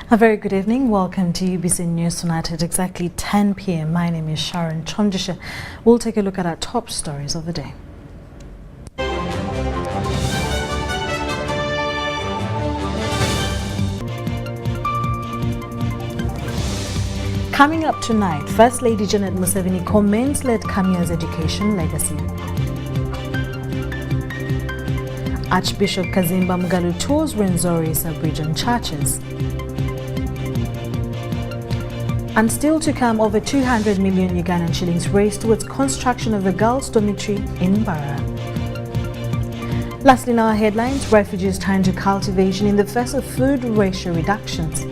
A very good evening. Welcome to UBC News tonight at exactly 10 p.m. My name is Sharon Chondisha. We'll take a look at our top stories of the day. Coming up tonight, First Lady Janet Museveni commends-led Kamia's education legacy. Archbishop Kazimba Mugalu tours Rwenzori sub-region churches. And still to come, over 200 million Ugandan shillings raised towards construction of a girls' dormitory in Barra. Lastly, in our headlines, refugees turn to cultivation in the face of food ratio reductions.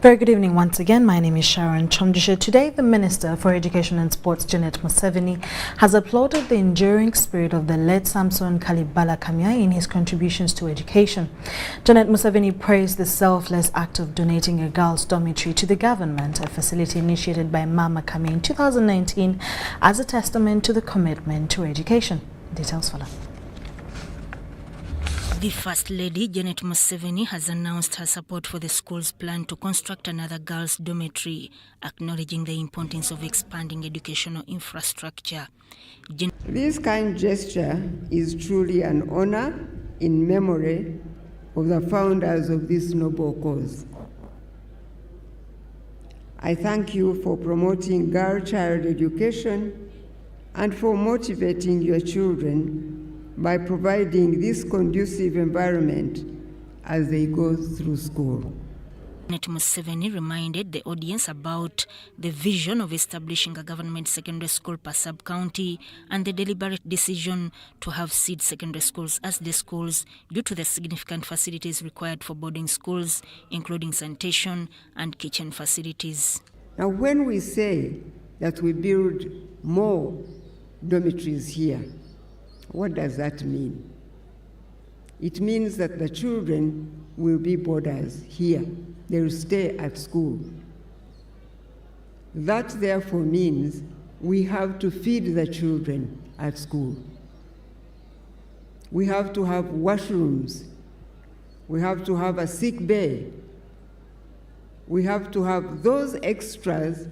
Very good evening once again. My name is Sharon Chondisha. Today, the Minister for Education and Sports, Janet Museveni, has applauded the enduring spirit of the late Samson Kalibala Kamya in his contributions to education. Janet Museveni praised the selfless act of donating a girls' dormitory to the government, a facility initiated by Mama Kamya in 2019, as a testament to the commitment to education. Details follow. The First Lady, Janet Museveni, has announced her support for the school's plan to construct another girls' dormitory, acknowledging the importance of expanding educational infrastructure. This kind gesture is truly an honor in memory of the founders of this noble cause. I thank you for promoting girl-child education and for motivating your children by providing this conducive environment as they go through school. Janet Museveni reminded the audience about the vision of establishing a government secondary school per sub-county and the deliberate decision to have seed secondary schools as the schools due to the significant facilities required for boarding schools, including sanitation and kitchen facilities. Now, when we say that we build more dormitories here, what does that mean? It means that the children will be boarders here. They will stay at school. That therefore means we have to feed the children at school. We have to have washrooms. We have to have a sick bay. We have to have those extras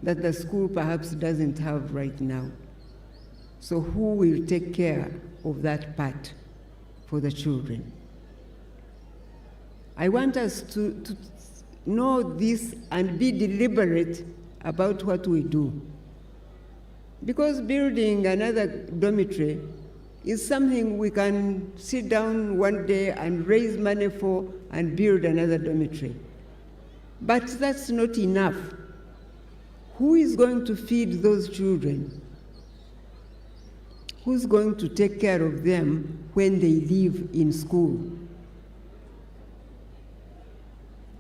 that the school perhaps doesn't have right now. So who will take care of that part for the children? I want us to know this and be deliberate about what we do. Because building another dormitory is something we can sit down one day and raise money for and build another dormitory. But that's not enough. Who is going to feed those children? Who's going to take care of them when they leave in school?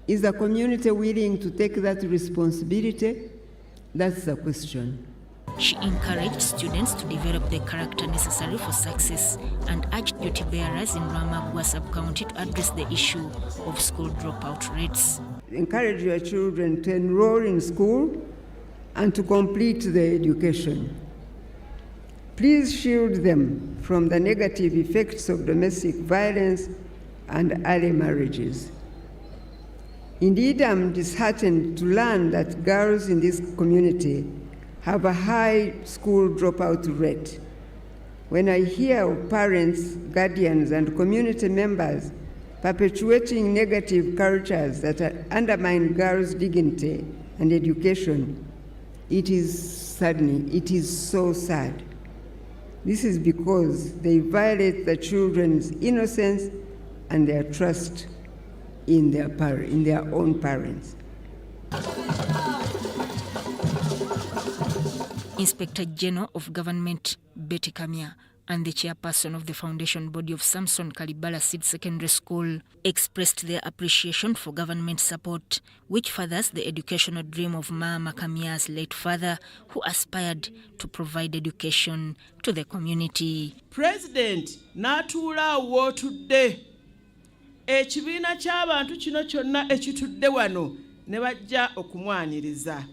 Is the community willing to take that responsibility? That's the question. She encouraged students to develop the character necessary for success and urged duty bearers in Ramagua sub-county to address the issue of school dropout rates. Encourage your children to enroll in school and to complete their education. Please shield them from the negative effects of domestic violence and early marriages. Indeed, I'm disheartened to learn that girls in this community have a high school dropout rate. When I hear of parents, guardians, and community members perpetuating negative cultures that undermine girls' dignity and education, it is saddening. It is so sad. This is because they violate the children's innocence and their trust in their own parents. Inspector General of Government Betty Kamya and the chairperson of the foundation body of Samson Kalibala Seed Secondary School expressed their appreciation for government support, which furthers the educational dream of Mama Kamya's late father, who aspired to provide education to the community. President Natula wotudde ekibiina ky'abantu kino kyonna ekitudde wano ne bajja okumwaniriza.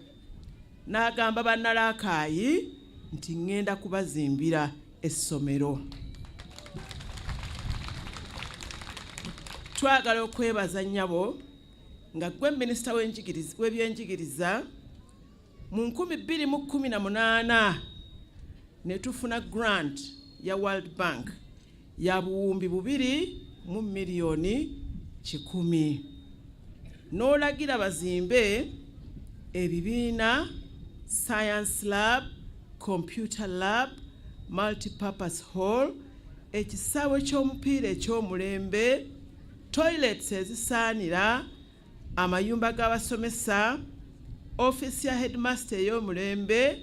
N'agamba bannalaakaayi nti ŋŋenda kubazimbira essomero. Twagala okwebaza nnyabo nga gwe minisita w'ebyenjigiriza mu 2018 ne tufuna grant ya World Bank ya buwumbi 2 miliyoni 100 n'olagira bazimbe ebibiina, science lab, computer lab, multipurpose hall, ekisaawe ky'omupiira eky'omulembe, toilets ezisaanira, amayumba g'abasomesa, office ya headmaster ey'omulembe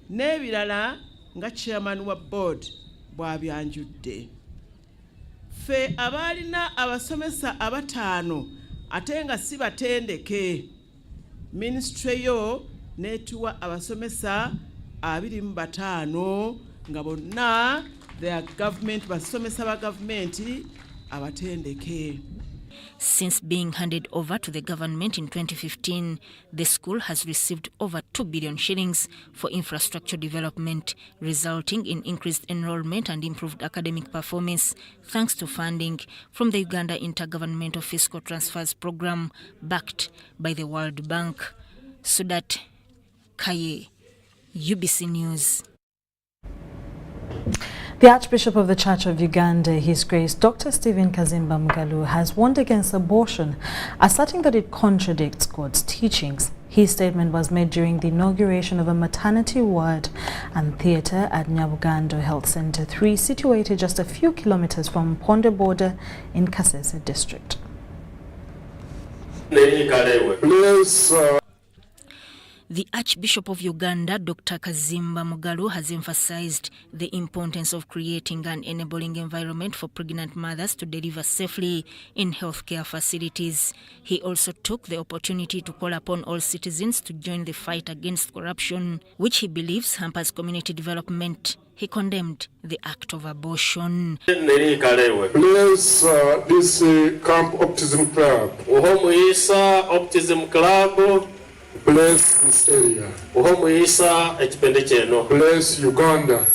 n'ebirala nga chairman wa board bw'abyanjudde. Ffe abaalina abasomesa 5 ate nga si batendeke, ministry yo netuwa abasomesa 25 nga bonna their government basomesa ba government abatendeke. Since being handed over to the government in 2015, the school has received over 2 billion shillings for infrastructure development, resulting in increased enrollment and improved academic performance, thanks to funding from the Uganda Intergovernmental Fiscal Transfers Program, backed by the World Bank. Sudat Kaye, UBC News. The Archbishop of the Church of Uganda, His Grace Dr. Stephen Kazimba Mugalu, has warned against abortion, asserting that it contradicts God's teachings. His statement was made during the inauguration of a maternity ward and theatre at Nyabugando Health Centre 3, situated just a few kilometers from Ponde border in Kasese district. The Archbishop of Uganda, Dr. Kazimba Mugalu, has emphasized the importance of creating an enabling environment for pregnant mothers to deliver safely in healthcare facilities. He also took the opportunity to call upon all citizens to join the fight against corruption, which he believes hampers community development. He condemned the act of abortion. Bless this Camp Optimism Club. Optimism Club. Bless this area. Bless Uganda.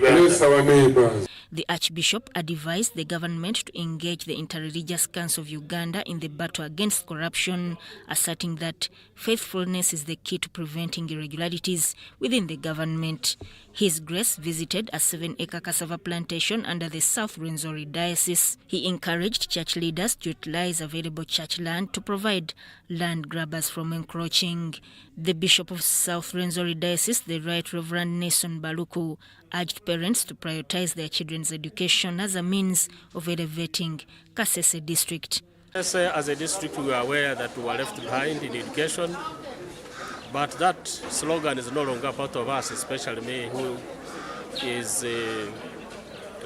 Bless our neighbors. The Archbishop advised the government to engage the Interreligious Council of Uganda in the battle against corruption, asserting that faithfulness is the key to preventing irregularities within the government. His Grace visited a 7-acre cassava plantation under the South Rwenzori Diocese. He encouraged church leaders to utilize available church land to provide land grabbers from encroaching. The Bishop of South Rwenzori Diocese, the Right Reverend Nelson Baluku, urged parents to prioritize their children's education as a means of elevating Kasese district. As a district, we are aware that we were left behind in education, but that slogan is no longer part of us, especially me, who is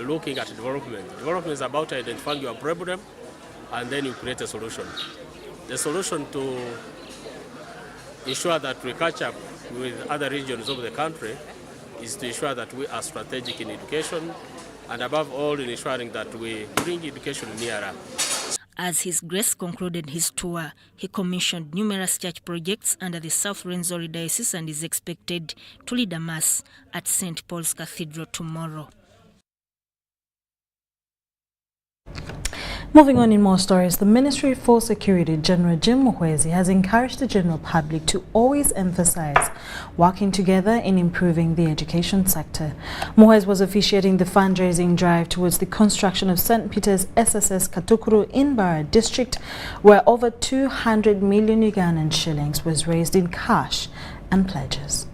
looking at development. Development is about identifying your problem, and then you create a solution. The solution to ensure that we catch up with other regions of the country is to ensure that we are strategic in education, and above all in ensuring that we bring education nearer. As His Grace concluded his tour, he commissioned numerous church projects under the South Rwenzori Diocese and is expected to lead a mass at St. Paul's Cathedral tomorrow. Moving on in more stories, the Ministry for Security, General Jim Muhwezi, has encouraged the general public to always emphasize working together in improving the education sector. Muhwezi was officiating the fundraising drive towards the construction of St. Peter's SSS Katukuru in Bara district, where over 200 million Ugandan shillings was raised in cash and pledges.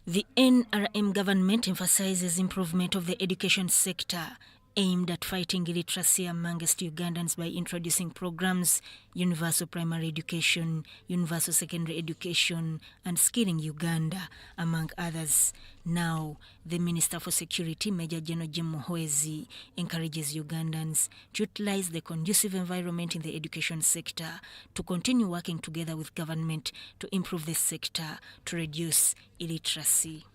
The NRM government emphasizes improvement of the education sector aimed at fighting illiteracy amongst Ugandans by introducing programs, universal primary education, universal secondary education, and Skilling Uganda, among others. Now, the Minister for Security, Major General Jim Muhwezi, encourages Ugandans to utilize the conducive environment in the education sector to continue working together with government to improve the sector to reduce illiteracy.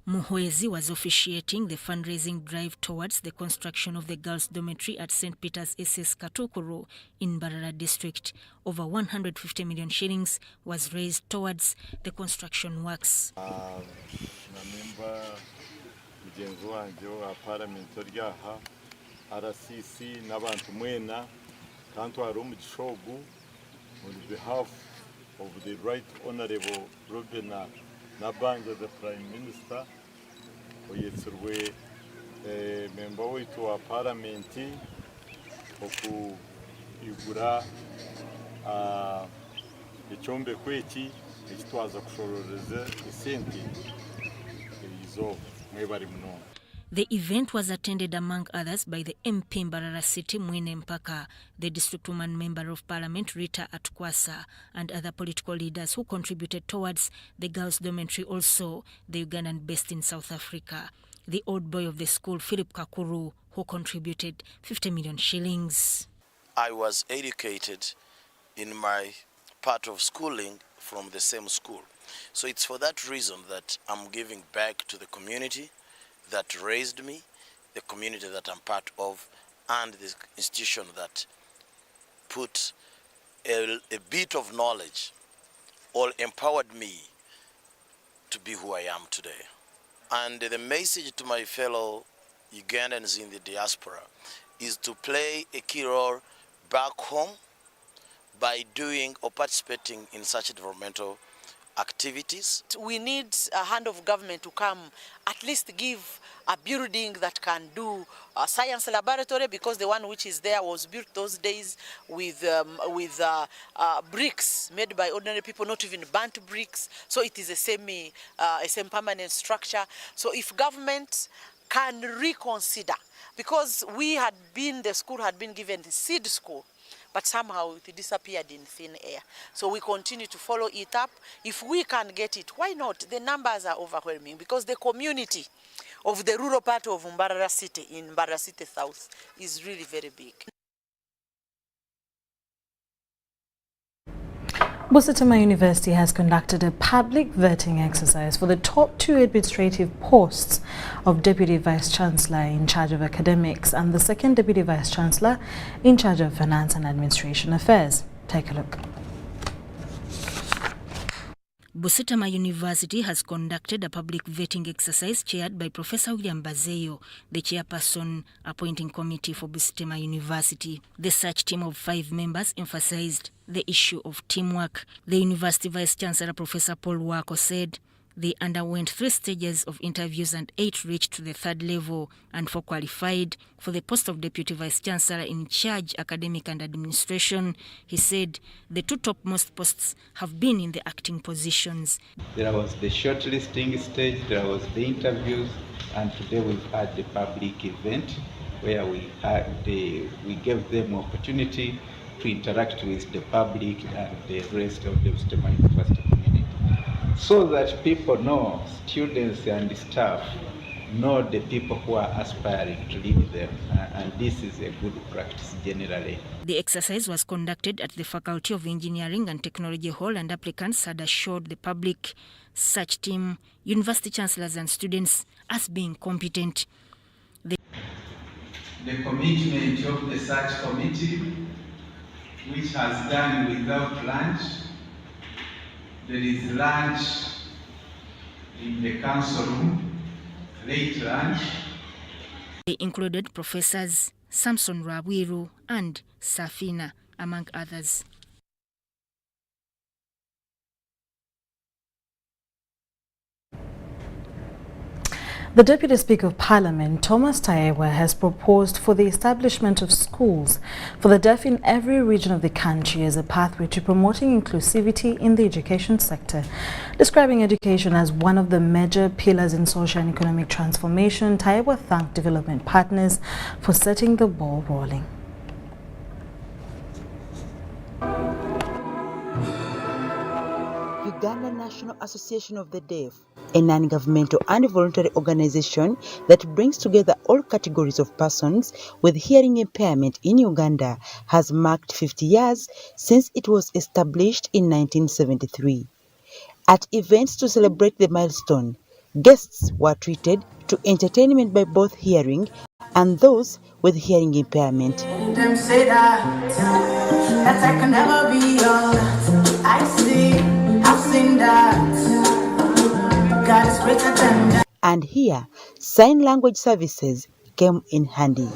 Muhwezi was officiating the fundraising drive towards the construction of the girls' dormitory at St. Peter's SS Katukuru in Mbarara district. Over 150 million shillings was raised towards the construction works. RCC n'abantu mwena kantu hari umugishogu on behalf of the Right Honorable Ruben Nabanja, the Prime Minister, oyetserwe member wetu wa parliamenti oku igura icyombe kweki ekitwaza kushororeza isente izo mwebari muno. The event was attended among others by the MP Mbarara City Mwine Mpaka, the districtwoman member of parliament Rita Atkwasa, and other political leaders who contributed towards the girls' dormitory, also the Ugandan based in South Africa. The old boy of the school, Philip Kakuru, who contributed 50 million shillings. I was educated in my part of schooling from the same school. So it's for that reason that I'm giving back to the community that raised me, the community that I'm part of, and the institution that put a bit of knowledge or empowered me to be who I am today. And the message to my fellow Ugandans in the diaspora is to play a key role back home by doing or participating in such developmental activities. We need a hand of government to come, at least give a building that can do a science laboratory, because the one which is there was built those days with bricks made by ordinary people, not even burnt bricks. So it is a same permanent structure. So if government can reconsider, because the school had been given the seed school, but somehow it disappeared in thin air. So we continue to follow it up. If we can get it, why not? The numbers are overwhelming, because the community of the rural part of Mbarara City, in Mbarara City South, is really very big. Busitema University has conducted a public vetting exercise for the top 2 administrative posts of Deputy Vice-Chancellor in charge of academics and the second Deputy Vice-Chancellor in charge of finance and administration affairs. Take a look. Busitema University has conducted a public vetting exercise chaired by Professor William Bazeyo, the chairperson appointing committee for Busitema University. The search team of 5 members emphasized the issue of teamwork. The University Vice-Chancellor Professor Paul Wako said they underwent 3 stages of interviews and 8 reached the 3rd level, and 4 qualified for the post of Deputy Vice-Chancellor in charge academic and administration. He said the 2 topmost posts have been in the acting positions. There was the shortlisting stage, there was the interviews, and today we've had the public event where we gave them opportunity to interact with the public and the rest of the Busitema University community, so that people know, students and staff know the people who are aspiring to lead them, and this is a good practice generally. The exercise was conducted at the Faculty of Engineering and Technology Hall, and applicants had assured the public, search team, university chancellors and students as being competent. The commitment of the search committee, which has done without lunch. There is lunch in the council room, late lunch. They included Professors Samson Rawiru and Safina, among others. The Deputy Speaker of Parliament, Thomas Tayewa, has proposed for the establishment of schools for the deaf in every region of the country as a pathway to promoting inclusivity in the education sector. Describing education as one of the major pillars in social and economic transformation, Tayewa thanked development partners for setting the ball rolling. Uganda National Association of the Deaf, a non-governmental and voluntary organization that brings together all categories of persons with hearing impairment in Uganda, has marked 50 years since it was established in 1973. At events to celebrate the milestone, Guests were treated to entertainment by both hearing and those with hearing impairment. Them say that I can never be all I see, I've seen that God is greater than that. And here, sign language services came in handy.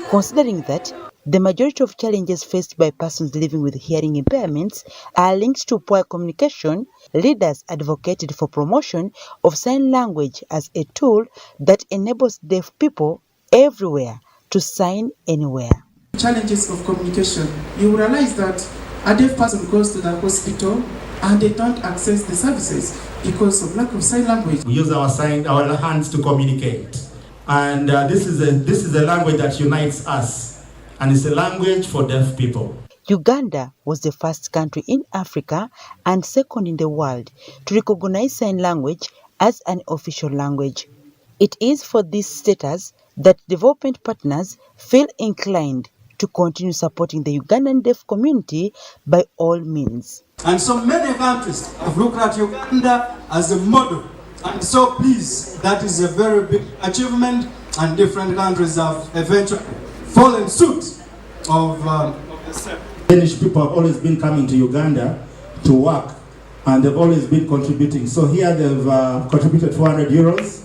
Considering that the majority of challenges faced by persons living with hearing impairments are linked to poor communication, leaders advocated for promotion of sign language as a tool that enables deaf people everywhere to sign anywhere. Challenges of communication. You realize that a deaf person goes to the hospital and they don't access the services because of lack of sign language. We use our hands to communicate. And this is a language that unites us, and it's a language for deaf people. Uganda was the first country in Africa and second in the world to recognize sign language as an official language. It is for this status that development partners feel inclined to continue supporting the Ugandan deaf community by all means. And so many countries have looked at Uganda as a model. I'm so pleased that is a very big achievement, and different countries have eventually fallen suit of the same. Danish people have always been coming to Uganda to work, and they've always been contributing. So here they've contributed 400 euros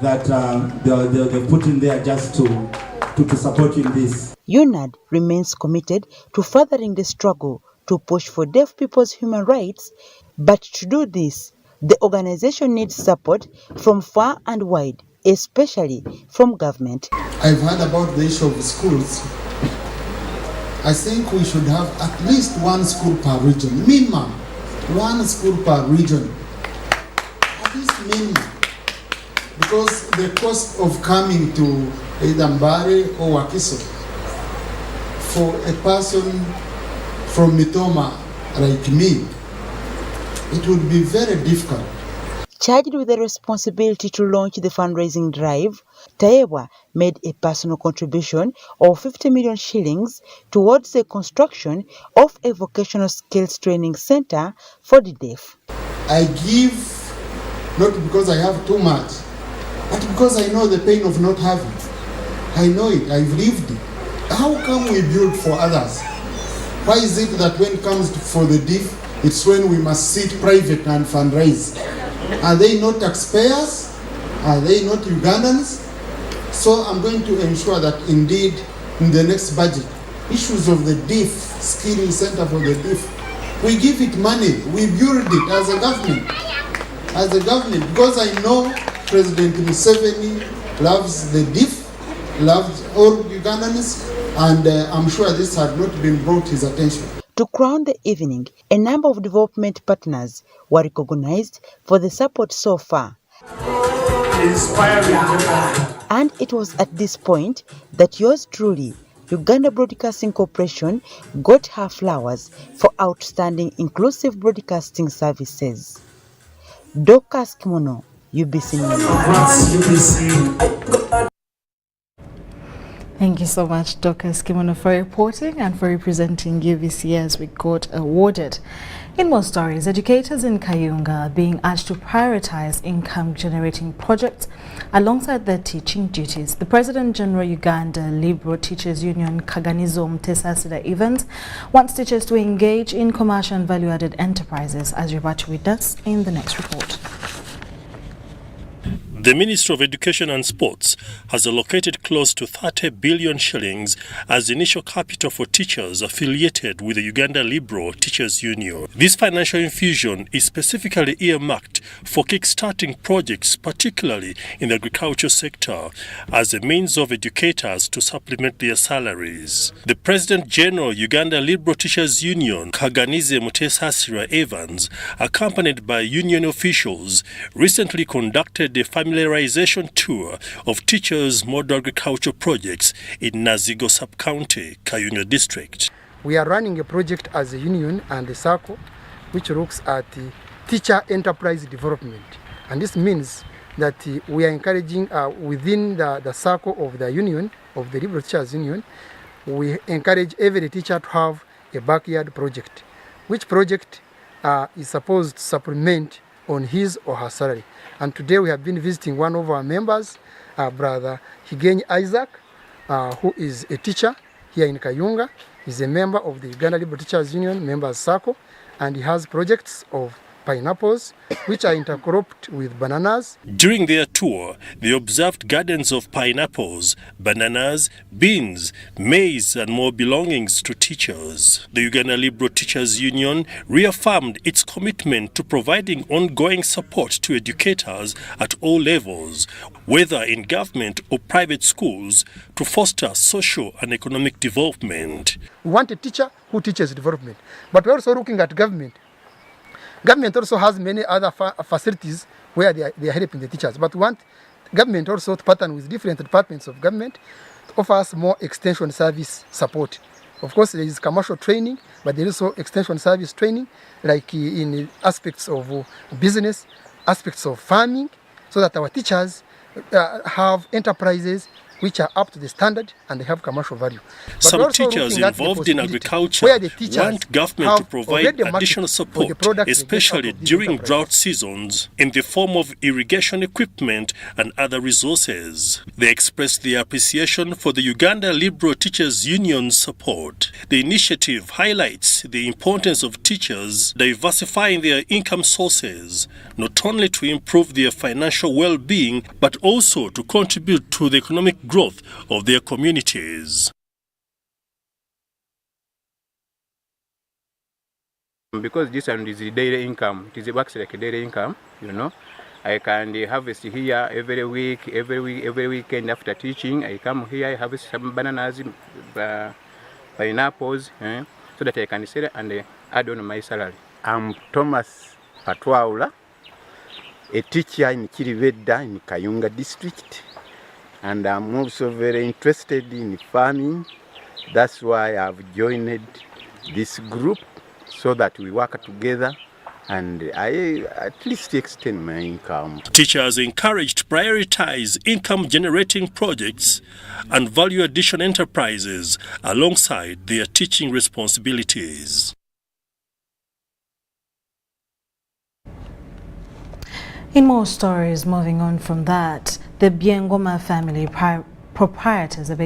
that they've put in there just to support you in this. UNAD remains committed to furthering the struggle to push for deaf people's human rights, but to do this, the organization needs support from far and wide, especially from government. I've heard about the issue of schools. I think we should have at least one school per region, minimum. One school per region, at least minimum. Because the cost of coming to either Mbare or Wakiso, for a person from Mitoma like me, it would be very difficult. Charged with the responsibility to launch the fundraising drive, Tayewa made a personal contribution of 50 million shillings towards the construction of a vocational skills training center for the deaf. I give not because I have too much, but because I know the pain of not having. I know it, I've lived it. How come we build for others? Why is it that when it comes for the deaf, it's when we must sit private and fundraise? Are they not taxpayers? Are they not Ugandans? So I'm going to ensure that indeed in the next budget, issues of the deaf, skilling center for the deaf, we give it money, we build it as a government, because I know President Museveni loves the deaf, loves all Ugandans, and I'm sure this had not been brought to his attention. To crown the evening, a number of development partners were recognized for the support so far. And it was at this point that yours truly, Uganda Broadcasting Corporation, got her flowers for outstanding inclusive broadcasting services. Dorcas Kimono, UBC News. Thank you so much, Dorcas Kimono, for reporting and for representing UBC as we got awarded. In more stories, educators in Kayunga are being urged to prioritize income-generating projects alongside their teaching duties. The President General Uganda Liberal Teachers Union Kaganizo Mutesasida Evans wants teachers to engage in commercial and value-added enterprises, as you're about to read us in the next report. The Ministry of Education and Sports has allocated close to 30 billion shillings as initial capital for teachers affiliated with the Uganda Liberal Teachers Union. This financial infusion is specifically earmarked for kick-starting projects, particularly in the agriculture sector, as a means of educators to supplement their salaries. The President General Uganda Liberal Teachers Union, Kaganize Mutesasira Evans, accompanied by union officials, recently conducted a familiarization tour of teachers' model agriculture projects in Nazigo Sub-County, Kayunga District. We are running a project as a union and a circle which looks at teacher enterprise development. And this means that we are encouraging within the circle of the union, of the Liberal Teachers Union, we encourage every teacher to have a backyard project, which project is supposed to supplement on his or her salary. And today we have been visiting one of our members, Brother Higenyi Isaac, who is a teacher here in Kayunga. He's a member of the Uganda Liberal Teachers Union Members Circle, and he has projects of pineapples, which are intercropped with bananas. During their tour, they observed gardens of pineapples, bananas, beans, maize, and more belongings to teachers. The Uganda Liberal Teachers Union reaffirmed its commitment to providing ongoing support to educators at all levels, whether in government or private schools, to foster social and economic development. We want a teacher who teaches development, but we're also looking at government. Government also has many other facilities where they are helping the teachers, but we want government also to partner with different departments of government to offer us more extension service support. Of course, there is commercial training, but there is also extension service training, like in aspects of business, aspects of farming, so that our teachers have enterprises which are up to the standard and they have commercial value. But some teachers involved in agriculture want government to provide additional support, especially during drought seasons, in the form of irrigation equipment and other resources. They expressed their appreciation for the Uganda Liberal Teachers Union's support. The initiative highlights the importance of teachers diversifying their income sources, not only to improve their financial well-being, but also to contribute to the economic growth of their communities. Because this one is daily income, it works like a daily income, you know. I can harvest here every week, every weekend after teaching. I come here, I harvest some bananas, pineapples, so that I can sell it and add on my salary. I'm Thomas Patwaula, a teacher in Kiribedda in Kayunga district. And I'm also very interested in farming. That's why I've joined this group so that we work together and I at least extend my income. Teachers encouraged to prioritize income-generating projects and value-addition enterprises alongside their teaching responsibilities. In more stories, moving on from that, the Biengoma family proprietors, of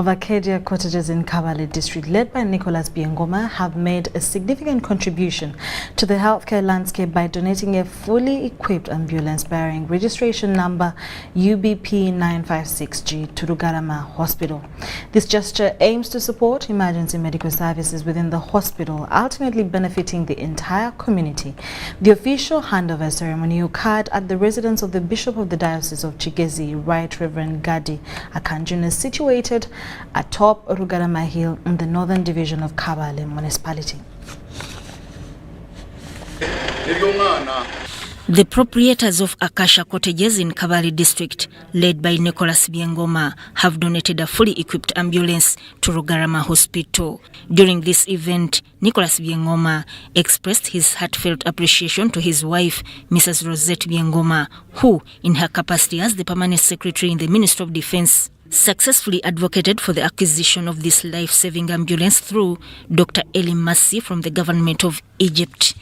Arcadia Cottages in Kabale district, led by Nicholas Biengoma, have made a significant contribution to the healthcare landscape by donating a fully equipped ambulance bearing registration number UBP 956G to Rugarama Hospital. This gesture aims to support emergency medical services within the hospital, ultimately benefiting the entire community. The official handover ceremony occurred at the residence of the Bishop of the Diocese of Chigezi, Right Reverend Gadi Akanjun, is situated atop Rugarama Hill in the northern division of Kabale municipality. The proprietors of Akasha Cottages in Kabale district, led by Nicholas Biengoma, have donated a fully equipped ambulance to Rugarama Hospital. During this event, Nicholas Biengoma expressed his heartfelt appreciation to his wife, Mrs. Rosette Biengoma, who, in her capacity as the permanent secretary in the Ministry of Defense, successfully advocated for the acquisition of this life-saving ambulance through Dr. Eli Masi from the government of Egypt.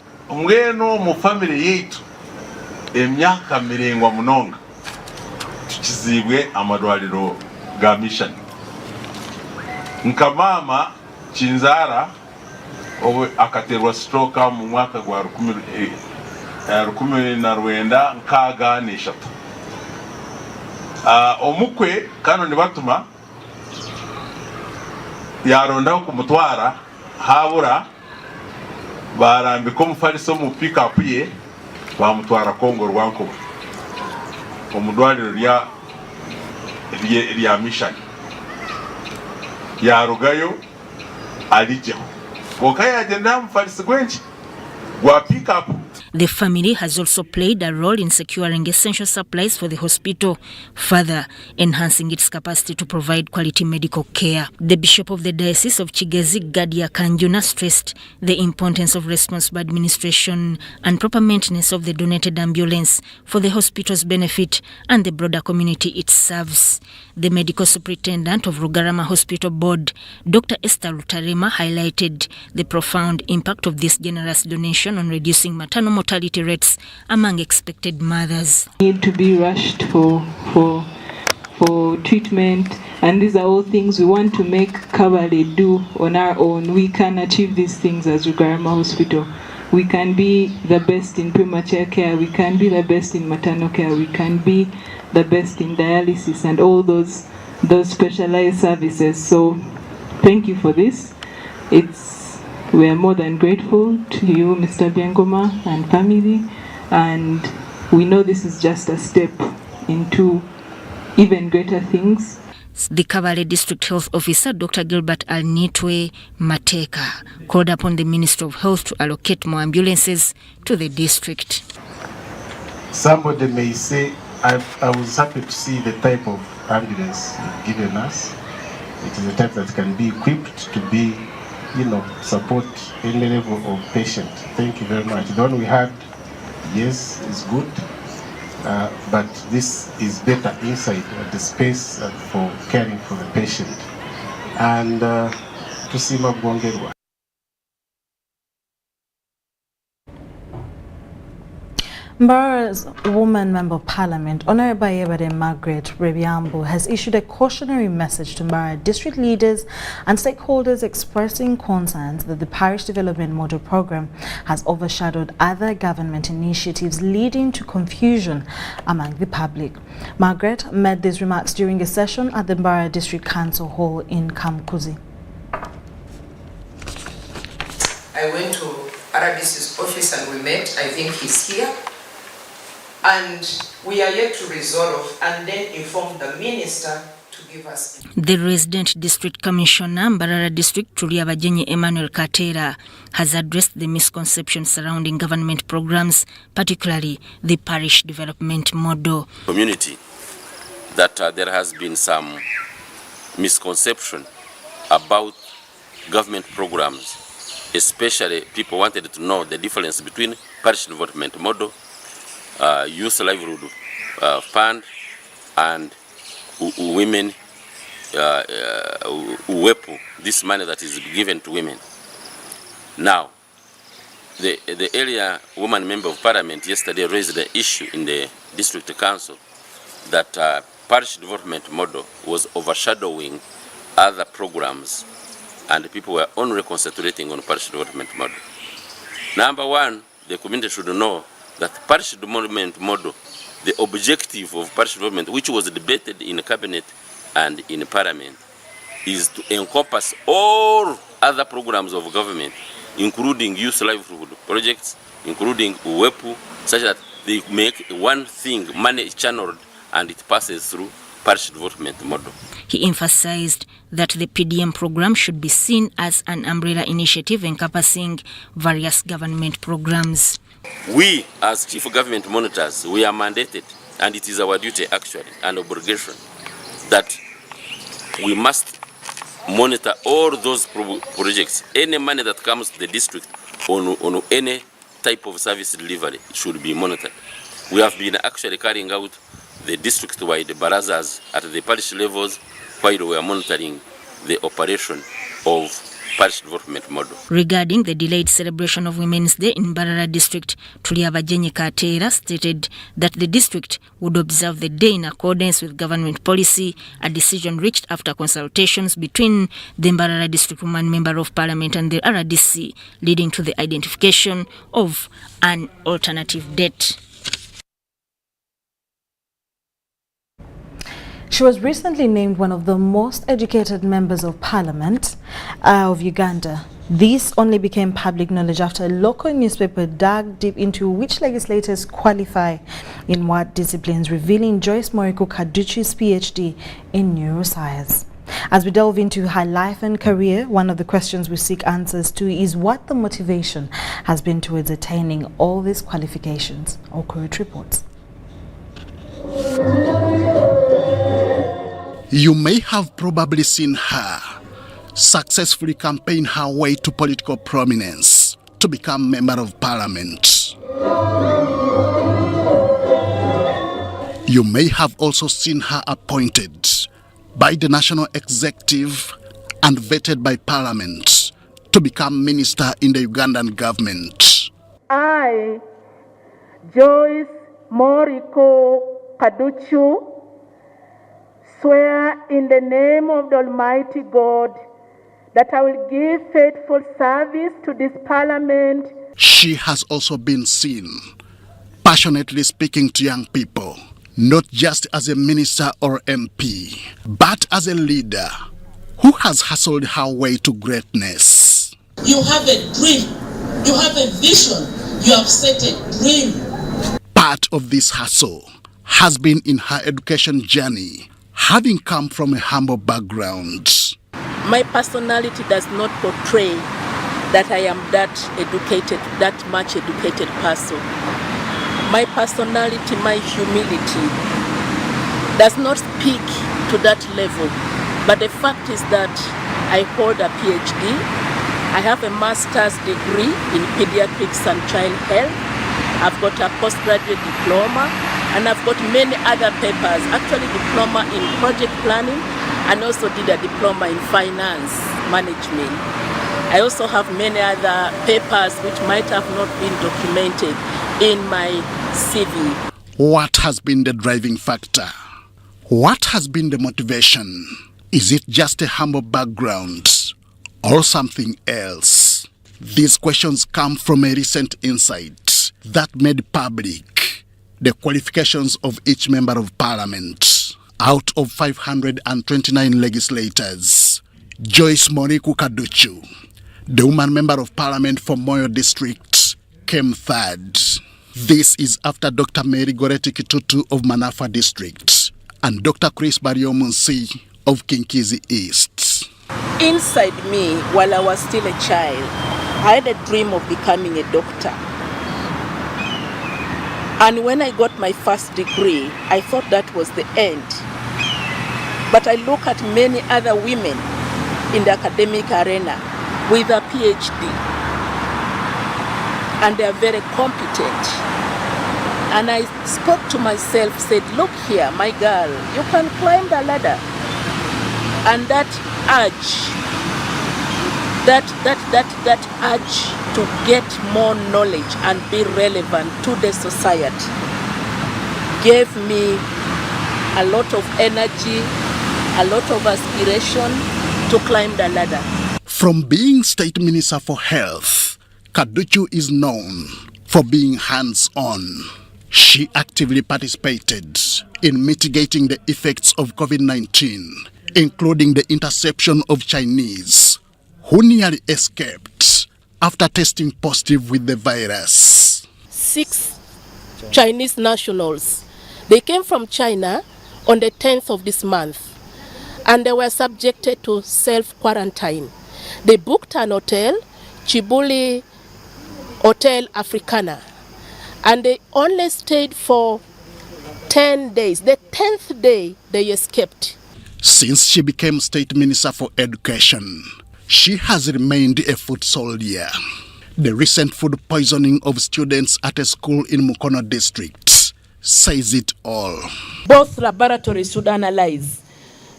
Emyaka mirengwa munonga tukizibwe amadwaliro ga mission nkamama Kinzara owe akaterwa stroke mu mwaka gwa 1993 omukwe kano ne batuma yaronda kumutwara habura barambika omufaliso mu pick up ye bamutwara Kongo Rwankuba omudwaliro lya mission yarugayo alijeho okaya agenda mufalisi gwenki gwa pick up. The family has also played a role in securing essential supplies for the hospital, further enhancing its capacity to provide quality medical care. The Bishop of the Diocese of Kigezi, Gadia Kanjuna, stressed the importance of responsible administration and proper maintenance of the donated ambulance for the hospital's benefit and the broader community it serves. The medical superintendent of Rugarama Hospital Board, Dr. Esther Lutarema, highlighted the profound impact of this generous donation on reducing maternal mortality rates among expected mothers. Need to be rushed for treatment, and these are all things we want to make Kabale do on our own. We can achieve these things as Rugarama Hospital. We can be the best in premature care, we can be the best in maternal care, we can be the best in dialysis and all those specialized services. So thank you for this. We are more than grateful to you, Mr. Byangoma and family, and we know this is just a step into even greater things. The Kabale District Health Officer, Dr. Gilbert Alnitwe Mateka, called upon the Minister of Health to allocate more ambulances to the district. Somebody may say, I was happy to see the type of ambulance you've given us. It is a type that can be equipped to be, support any level of patient. Thank you very much. The one we had, yes, is good. But this is better inside the space for caring for the patient. And to see Mabongerwa. Mbara's Woman Member of Parliament, Honorable Yebade Margaret Rebiambo, has issued a cautionary message to Mbara district leaders and stakeholders expressing concerns that the Parish Development Model Program has overshadowed other government initiatives, leading to confusion among the public. Margaret made these remarks during a session at the Mbara District Council Hall in Kamkuzi. I went to RDC's office and we met. I think he's here. And we are yet to resolve and then inform the minister to give us. The resident district commissioner, Mbarara District, Tuliabajenye Emmanuel Katera, has addressed the misconceptions surrounding government programs, particularly the parish development model. Community, that there has been some misconception about government programs, especially people wanted to know the difference between parish development model, youth livelihood fund, and women wepu, this money that is given to women. Now, the area woman member of parliament yesterday raised the issue in the district council that parish development model was overshadowing other programs, and people were only concentrating on parish development model. Number one, the community should know that parish development model, the objective of parish development, which was debated in cabinet and in parliament, is to encompass all other programs of government, including youth livelihood projects, including WEPU, such that they make one thing, money channeled, and it passes through parish development model. He emphasized that the PDM program should be seen as an umbrella initiative encompassing various government programs. We, as chief government monitors, we are mandated, and it is our duty actually, and obligation, that we must monitor all those projects. Any money that comes to the district on any type of service delivery should be monitored. We have been actually carrying out the district-wide barazas at the parish levels while we are monitoring the operation of parish development model. Regarding the delayed celebration of Women's Day in Mbarara District, Tuliabajenye Katera stated that the district would observe the day in accordance with government policy, a decision reached after consultations between the Mbarara District Woman Member of Parliament and the RDC, leading to the identification of an alternative date. She was recently named one of the most educated members of parliament of Uganda. This only became public knowledge after a local newspaper dug deep into which legislators qualify in what disciplines, revealing Joyce Moriko Kaduchi's PhD in neuroscience. As we delve into her life and career, one of the questions we seek answers to is what the motivation has been towards attaining all these qualifications. Okurut reports. You may have probably seen her successfully campaign her way to political prominence to become Member of Parliament. You may have also seen her appointed by the National Executive and vetted by Parliament to become Minister in the Ugandan government. I, Joyce Moriko Kaduchu, swear in the name of the Almighty God that I will give faithful service to this Parliament. She has also been seen passionately speaking to young people, not just as a minister or MP, but as a leader who has hustled her way to greatness. You have a dream, you have a vision, you have set a dream. Part of this hustle has been in her education journey, having come from a humble background. My personality does not portray that I am that much educated person. My personality, my humility does not speak to that level. But the fact is that I hold a PhD. I have a master's degree in pediatrics and child health. I've got a postgraduate diploma, and I've got many other papers, actually diploma in project planning, and also did a diploma in finance management. I also have many other papers which might have not been documented in my CV. What has been the driving factor? What has been the motivation? Is it just a humble background or something else? These questions come from a recent insight that made public the qualifications of each member of parliament. Out of 529 legislators, Joyce Moriko Kaduchu, the woman member of parliament for Moyo district, came third. This is after Dr. Mary Goreti Kitutu of Manafa district and Dr. Chris Bariomunsi of Kinkizi East. Inside me, while I was still a child, I had a dream of becoming a doctor. And when I got my first degree, I thought that was the end. But I look at many other women in the academic arena with a PhD, and they are very competent. And I spoke to myself, said, look here, my girl, you can climb the ladder. And that urge, that urge to get more knowledge and be relevant to the society gave me a lot of energy, a lot of aspiration to climb the ladder. From being State Minister for Health, Kaduchu is known for being hands-on. She actively participated in mitigating the effects of COVID-19, including the interception of Chinese, who nearly escaped after testing positive with the virus. 6 Chinese nationals, they came from China on the 10th of this month, and they were subjected to self-quarantine. They booked an hotel, Chibuli Hotel Africana, and they only stayed for 10 days. The 10th day, they escaped. Since she became State Minister for Education, she has remained a foot soldier. The recent food poisoning of students at a school in Mukono district says it all. Both laboratories should analyze,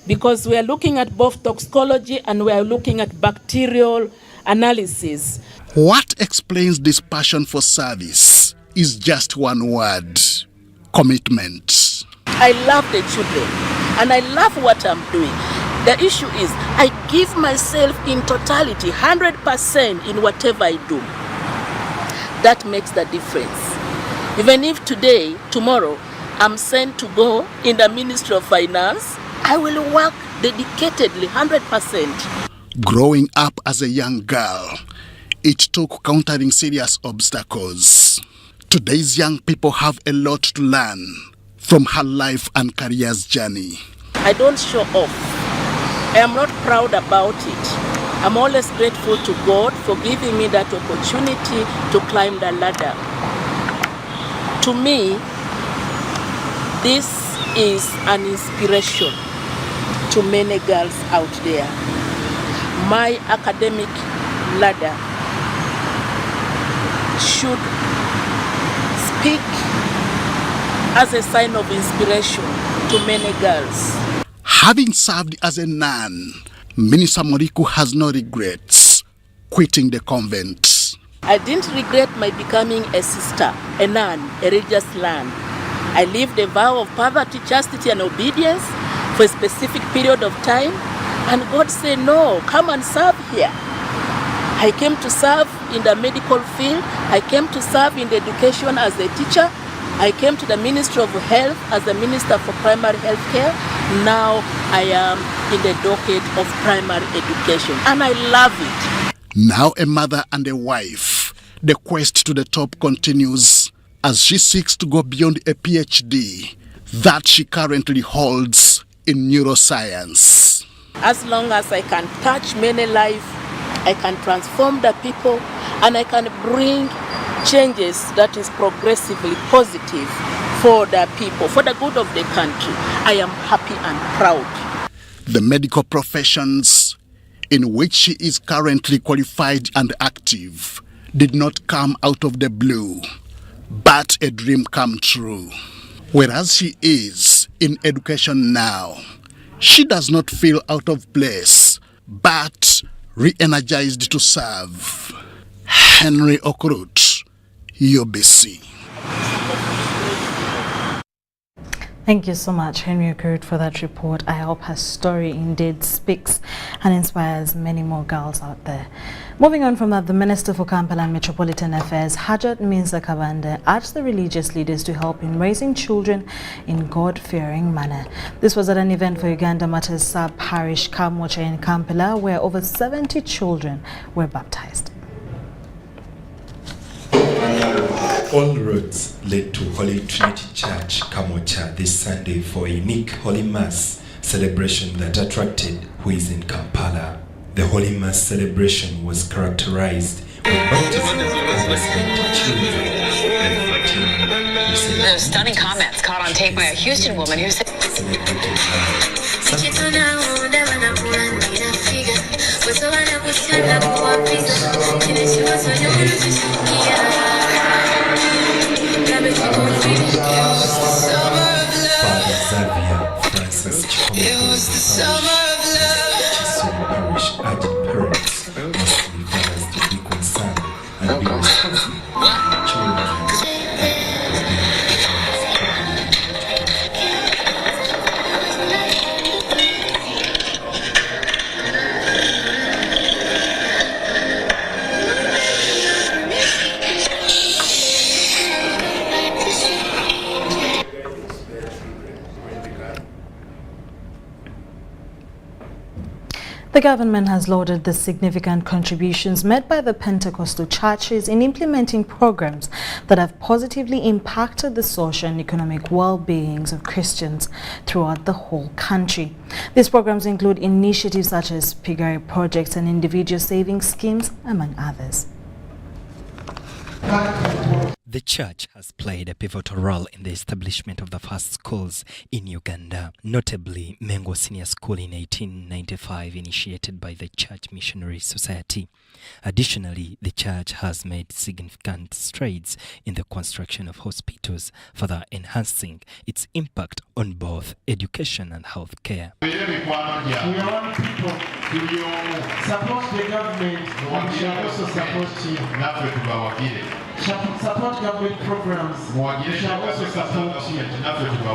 because we are looking at both toxicology and we are looking at bacterial analysis. What explains this passion for service is just one word: commitment. I love the children and I love what I'm doing. The issue is I give myself in totality, 100% in whatever I do. That makes the difference. Even if today, tomorrow, I'm sent to go in the Ministry of Finance, I will work dedicatedly, 100%. Growing up as a young girl, it took countering serious obstacles. Today's young people have a lot to learn from her life and career's journey. I don't show off. I am not proud about it. I'm always grateful to God for giving me that opportunity to climb the ladder. To me, this is an inspiration to many girls out there. My academic ladder should speak as a sign of inspiration to many girls. Having served as a nun, Minister Moriko has no regrets quitting the convent. I didn't regret my becoming a sister, a nun, a religious nun. I lived a vow of poverty, chastity, and obedience for a specific period of time, and God said, no, come and serve here. I came to serve in the medical field. I came to serve in the education as a teacher. I came to the Ministry of Health as the Minister for Primary Health Care. Now I am in the docket of primary education, and I love it. Now a mother and a wife, the quest to the top continues as she seeks to go beyond a PhD that she currently holds in neuroscience. As long as I can touch many lives, I can transform the people, and I can bring changes that is progressively positive for the people, for the good of the country. I am happy and proud. The medical professions in which she is currently qualified and active did not come out of the blue, but a dream come true. Whereas she is in education now, she does not feel out of place, but re-energized to serve. Henry Okrut, UBC. Thank you so much, Henry Okrut, for that report. I hope her story indeed speaks and inspires many more girls out there. Moving on from that, the Minister for Kampala and Metropolitan Affairs, Hajat Minza Kabande, urged the religious leaders to help in raising children in God-fearing manner. This was at an event for Uganda Matters Sub-Parish Kamocha in Kampala, where over 70 children were baptized. All roads led to Holy Trinity Church, Kamocha, this Sunday for a unique Holy Mass celebration that attracted who is in Kampala. The Holy Mass celebration was characterized with baptism of over 70 children and 14 stunning comments caught on tape by a Houston woman who said Father Xavier Francis Chikomoko Parish urged parents, mostly fathers, to be concerned and be responsible for children. The government has lauded the significant contributions made by the Pentecostal churches in implementing programs that have positively impacted the social and economic well-beings of Christians throughout the whole country. These programs include initiatives such as Pigari projects and individual savings schemes, among others. The church has played a pivotal role in the establishment of the first schools in Uganda, notably Mengo Senior School in 1895, initiated by the Church Missionary Society. Additionally, the church has made significant strides in the construction of hospitals, further enhancing its impact on both education and health care. We want people to support the government, and we shall also support you. Support government programs. We shall also support you.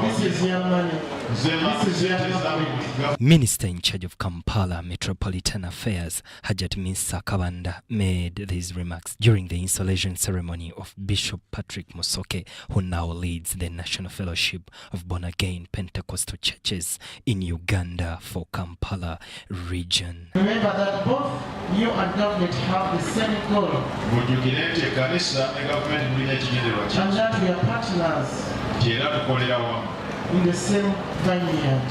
This is your money. This is your government. Minister in charge of Kampala Metropolitan Affairs, Hajat Minza Kabanda, made these remarks during the installation ceremony of Bishop Patrick Musoke, who now leads the National Fellowship of Born-Again Pentecostal Churches in Uganda for Kampala region. Remember that both you and government have the same goal. And that we are partners in the same vineyard.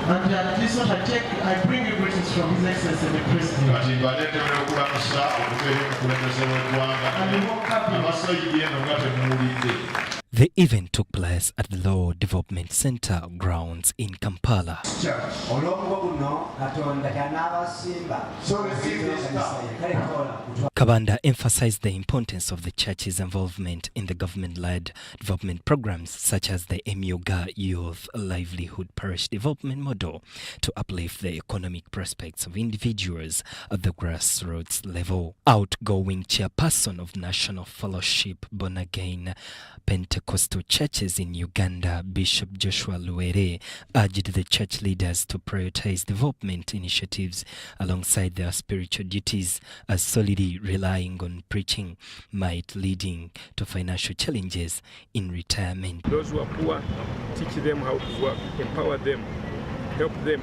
And this one I bring you greetings from His Excellency the President. And we woke up The event took place at the Law Development Center grounds in Kampala. Kabanda emphasized the importance of the church's involvement in the government-led development programs such as the Emyoga Youth Livelihood Parish Development Model to uplift the economic prospects of individuals at the grassroots level. Outgoing chairperson of National Fellowship Born Again Pentecostal churches in Uganda, Bishop Joshua Luere, urged the church leaders to prioritize development initiatives alongside their spiritual duties, as solely relying on preaching might leading to financial challenges in retirement. Those who are poor, teach them how to work, empower them, help the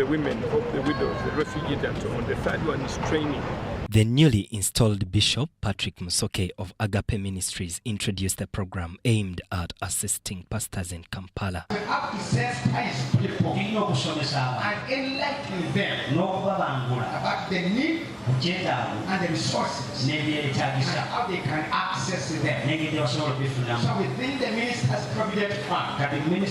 women, help the widows, the refugees, and so on. The third one is training. The newly installed Bishop Patrick Musoke of Agape Ministries introduced a program aimed at assisting pastors in Kampala. We have to sensitize people and enlighten them about the need and the resources and how they can access them. So within the Minister's Provident Fund, we are going to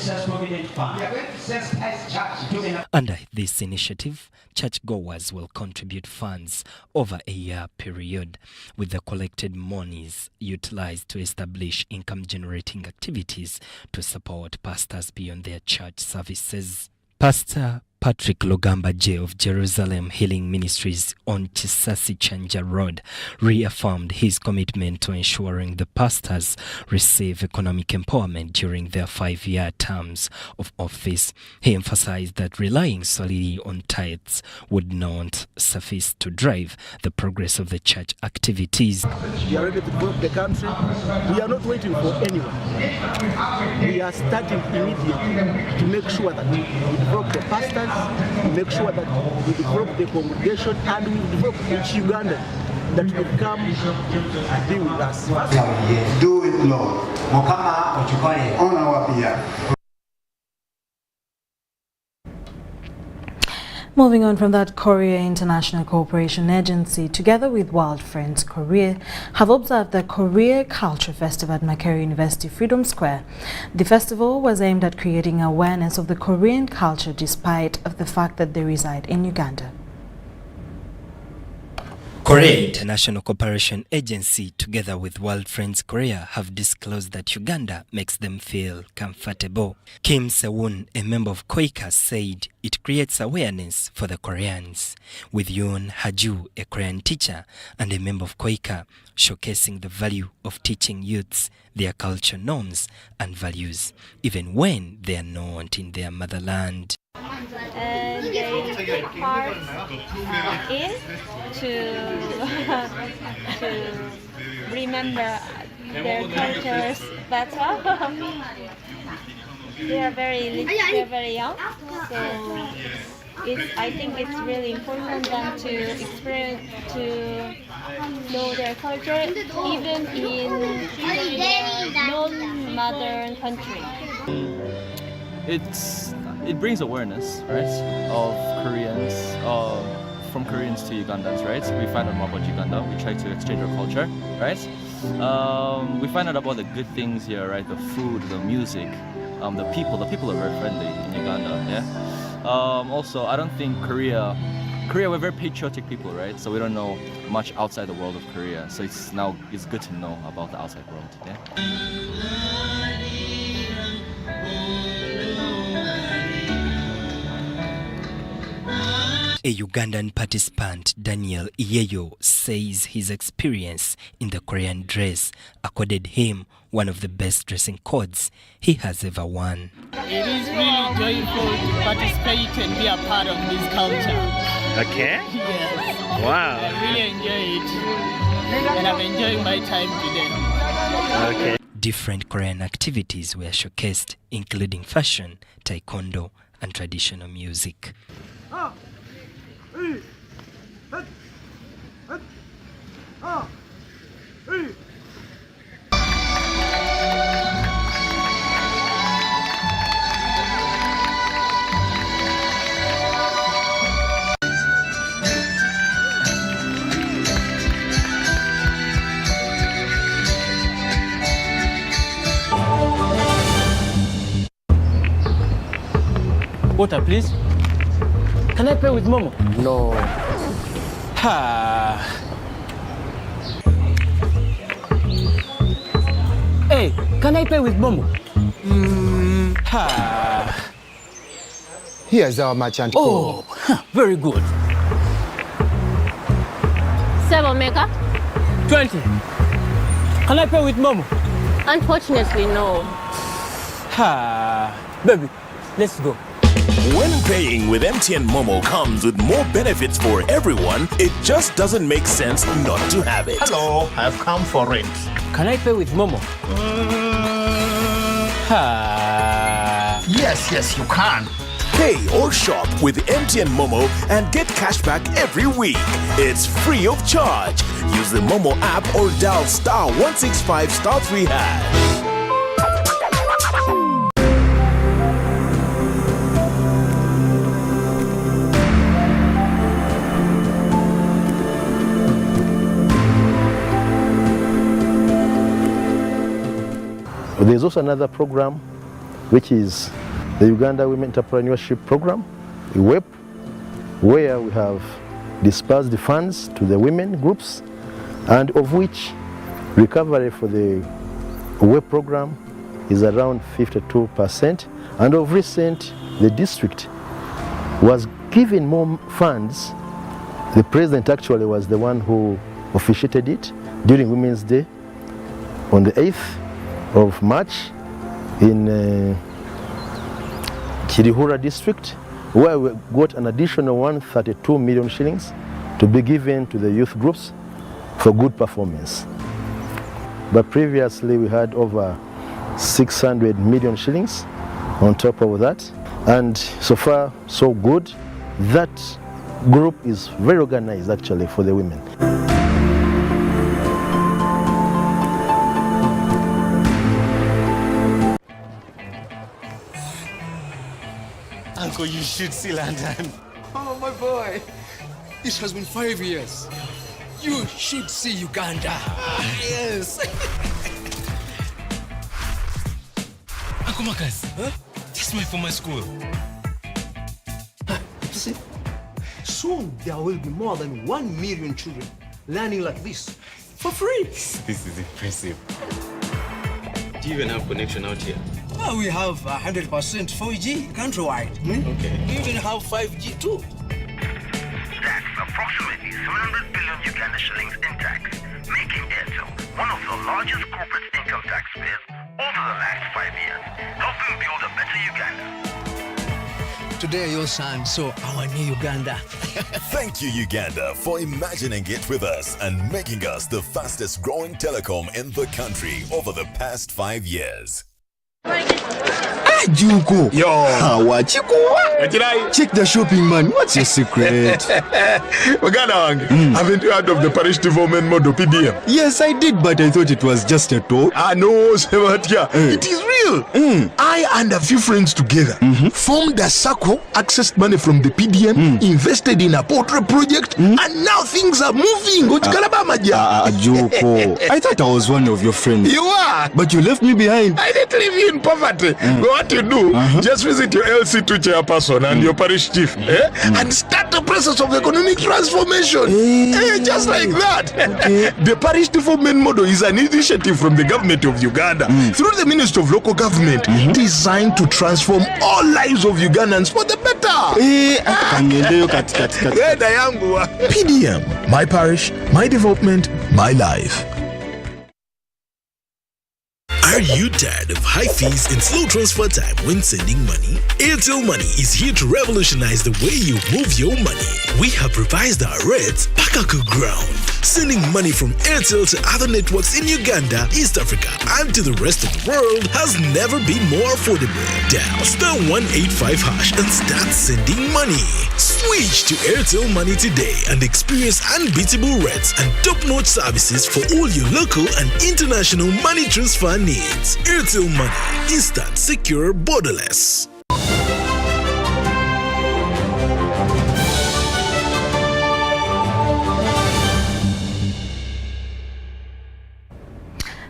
sensitize churches. Under this initiative, churchgoers will contribute funds over a year period, with the collected monies utilized to establish income-generating activities to support pastors beyond their church services. Pastor Patrick Lugamba J of Jerusalem Healing Ministries on Chisasi Chanja Road reaffirmed his commitment to ensuring the pastors receive economic empowerment during their 5-year terms of office. He emphasized that relying solely on tithes would not suffice to drive the progress of the church activities. We are ready to develop the country. We are not waiting for anyone. We are starting immediately to make sure that we develop the pastors, make sure that we develop the congregation, and we develop each Ugandan that will come and be with us. Do it, Lord. On our behalf. Moving on from that, Korea International Cooperation Agency, together with Wild Friends Korea, have observed the Korea Culture Festival at Makerere University Freedom Square. The festival was aimed at creating awareness of the Korean culture despite of the fact that they reside in Uganda. Korea International Cooperation Agency, together with World Friends Korea, have disclosed that Uganda makes them feel comfortable. Kim Se-woon, a member of KOICA, said it creates awareness for the Koreans, with Yoon Haju, a Korean teacher and a member of KOICA, showcasing the value of teaching youths their culture norms and values, even when they are not in their motherland. And they take part in to remember their cultures better. They are very young, so I think it's really important them to know their culture, even in non-modern country. It brings awareness, right, of Koreans, from Koreans to Ugandans, right? We find out more about Uganda. We try to exchange our culture, right? We find out about the good things here, right? The food, the music, the people. The people are very friendly in Uganda, yeah. Also, I don't think Korea, we're very patriotic people, right? So we don't know much outside the world of Korea. So it's good to know about the outside world, yeah. A Ugandan participant, Daniel Iyeyo, says his experience in the Korean dress accorded him one of the best dressing codes he has ever worn. It is really joyful to participate and be a part of this culture. Okay? Yes. Wow. I really enjoy it, and I'm enjoying my time today. Okay. Different Korean activities were showcased, including fashion, taekwondo, and traditional music. Water, please. Can I pay with Momo? No. Ha. Hey, can I pay with Momo? Ha. Here's our merchant code. Oh, very good. 7 maker? 20. Can I pay with Momo? Unfortunately, no. Ha. Baby, let's go. When paying with MTN Momo comes with more benefits for everyone, it just doesn't make sense not to have it. Hello, I've come for rent. Can I pay with Momo? Ha. Yes, you can. Pay or shop with MTN Momo and get cashback every week. It's free of charge. Use the Momo app or dial *165*3#. There's also another program, which is the Uganda Women Entrepreneurship Program, WEP, where we have dispersed the funds to the women groups, and of which recovery for the WEP program is around 52%. And of recent, the district was given more funds. The president actually was the one who officiated it during Women's Day on the 8th of March in Chirihura district, where we got an additional 132 million shillings to be given to the youth groups for good performance. But previously we had over 600 million shillings on top of that, and so far so good. That group is very organized actually for the women. Uncle, you should see London. Oh, my boy. It has been 5 years. You should see Uganda. Yes. Uncle Marcus, huh? This is my former school. See, soon there will be more than 1 million children learning like this for free. This is impressive. Do you even have connection out here? Well, we have 100% 4G countrywide. Okay. We even have 5G too. That's approximately 700 billion Uganda shillings in tax, making Airtel one of the largest corporate income taxpayers over the last 5 years, helping build a better Uganda. Today your son saw our new Uganda. Thank you, Uganda, for imagining it with us and making us the fastest growing telecom in the country over the past 5 years. Juko. Yo. What you go? Check the shopping, man. What's your secret? Haven't you heard of the parish development model PDM? Yes, I did, but I thought it was just a talk. No, it is real. I and a few friends together formed a circle, accessed money from the PDM, invested in a poultry project, and now things are moving. Juko. I thought I was one of your friends. You are. But you left me behind. I didn't leave you in poverty. What you do, just visit your LC2 chairperson and your parish chief and start the process of economic transformation. Just like that. The parish development model is an initiative from the government of Uganda through the Ministry of Local Government designed to transform all lives of Ugandans for the better. PDM, my parish, my development, my life. Are you tired of high fees and slow transfer time when sending money? Airtel Money is here to revolutionize the way you move your money. We have revised our rates back to ground. Sending money from Airtel to other networks in Uganda, East Africa, and to the rest of the world has never been more affordable. Dial *185# and start sending money. Switch to Airtel Money today and experience unbeatable rates and top-notch services for all your local and international money transfer needs. Airtel Money. Instant, secure, borderless.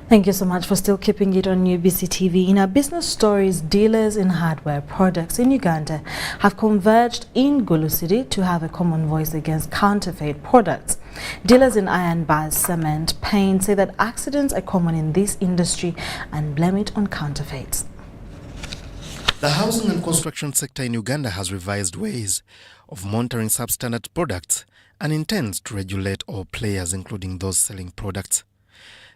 Thank you so much for still keeping it on UBC TV. In our business stories, dealers in hardware products in Uganda have converged in Gulu City to have a common voice against counterfeit products. Dealers in iron bars, cement, paint say that accidents are common in this industry and blame it on counterfeits. The housing and construction sector in Uganda has revised ways of monitoring substandard products and intends to regulate all players, including those selling products.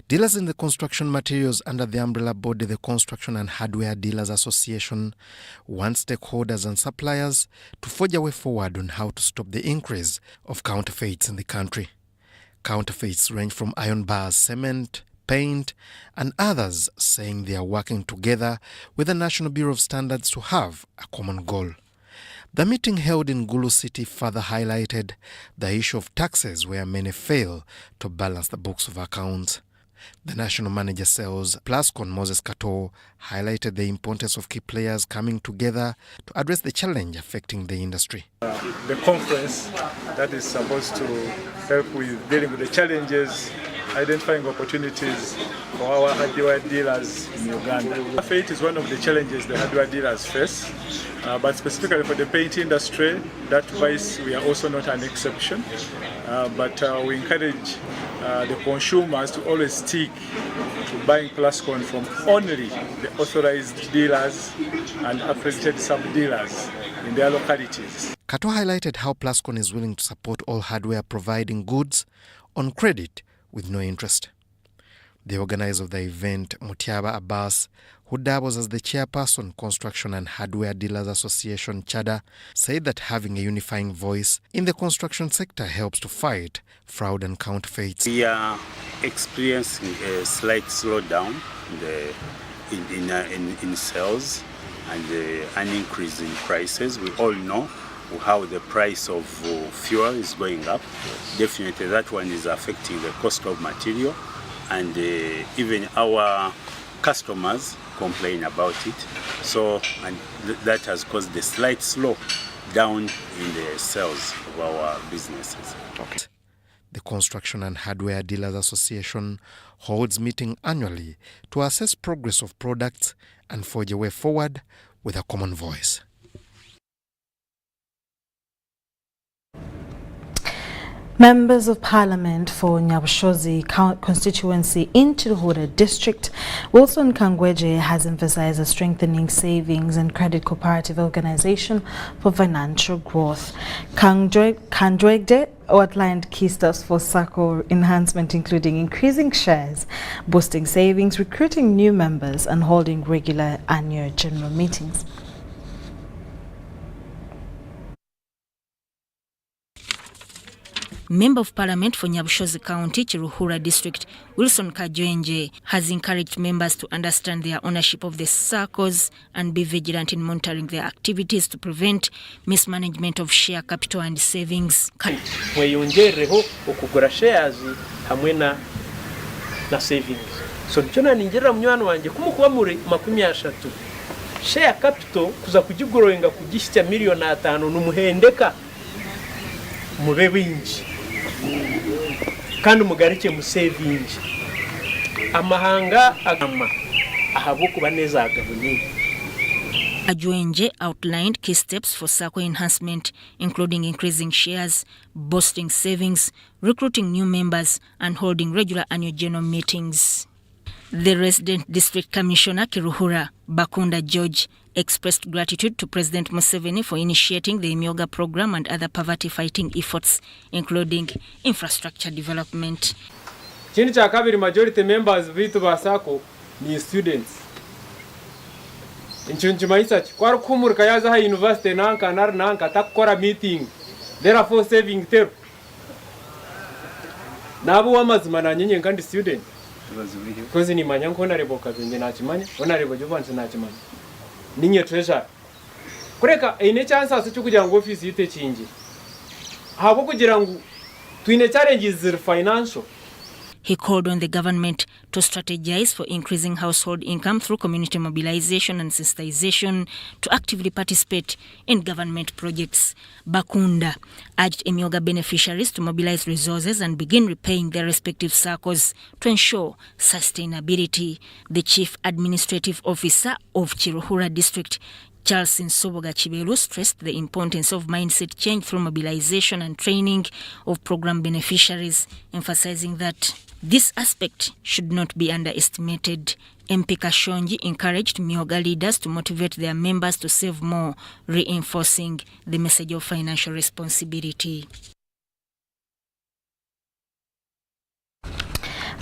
Dealers in the construction materials under the umbrella body, the Construction and Hardware Dealers Association, want stakeholders and suppliers to forge a way forward on how to stop the increase of counterfeits in the country. Counterfeits range from iron bars, cement, paint, and others, saying they are working together with the National Bureau of Standards to have a common goal. The meeting held in Gulu City further highlighted the issue of taxes, where many fail to balance the books of accounts. The National Manager Sales, Plascon Moses Kato, highlighted the importance of key players coming together to address the challenge affecting the industry. The conference that is supposed to help with dealing with the challenges, identifying opportunities for our hardware dealers in Uganda. Counterfeit is one of the challenges the hardware dealers face, but specifically for the paint industry, that vice we are also not an exception. But we encourage the consumers to always stick to buying Plascon from only the authorized dealers and accredited sub-dealers in their localities. Kato highlighted how Plascon is willing to support all hardware providing goods on credit with no interest. The organizer of the event, Mutiaba Abbas, who doubles as the chairperson, Construction and Hardware Dealers Association, CHADA, said that having a unifying voice in the construction sector helps to fight fraud and counterfeits. We are experiencing a slight slowdown in sales and an increase in prices. We all know how the price of fuel is going up. Definitely that one is affecting the cost of material, and even our customers complain about it. So that has caused a slight slow down in the sales of our businesses. The Construction and Hardware Dealers Association holds meeting annually to assess progress of products and forge a way forward with a common voice. Members of Parliament for Nyabushozi constituency in Chiruhura district, Wilson Kangweje, has emphasized a strengthening savings and credit cooperative organization for financial growth. Kangweje outlined key steps for SACCO enhancement, including increasing shares, boosting savings, recruiting new members, and holding regular annual general meetings. Member of Parliament for Nyabushozi County, Chiruhura District, Wilson Kangweje, has encouraged members to understand their ownership of the SACCOs and be vigilant in monitoring their activities to prevent mismanagement of share capital and savings. Mweyongereho okugura shares hamwe na savings. So nichona ninjira mnywano wanje kumukuba muri 30 share capital kuza kujigoroinga kugishya milioni 5 numuhendeka mube binji kandi mugarike mu saving amahanga agama ahabuku baneza agabuni. Kangweje outlined key steps for SACCO enhancement, including increasing shares, boosting savings, recruiting new members, and holding regular annual general meetings. The resident district commissioner Kiruhura, Bakunda George, expressed gratitude to President Museveni for initiating the Imyoga program and other poverty-fighting efforts, including infrastructure development. Chini cha kabiri majority members vitu ba SACCO ni students. Inchunchi maisachi kwaro kumurika yaza ha university nanka takora meeting. Therefore saving ter. Nabu wamazima na nyinyi ngandi student. Kozi ni manyanko honorable kazinje nachimanya, honorable Jobansi nachimanya. Ninye treasure. Kureka ine chance asu kugira ngo office yite chinji. Habo kugira ngo twine challenges financial. He called on the government to strategize for increasing household income through community mobilization and sensitization to actively participate in government projects. Bakunda urged Emyoga beneficiaries to mobilize resources and begin repaying their respective circles to ensure sustainability. The Chief Administrative Officer of Chiruhura District, Charles Nsoboga Chibelu, stressed the importance of mindset change through mobilization and training of program beneficiaries, emphasizing that this aspect should not be underestimated. MP Kashonji encouraged Myoga leaders to motivate their members to save more, reinforcing the message of financial responsibility.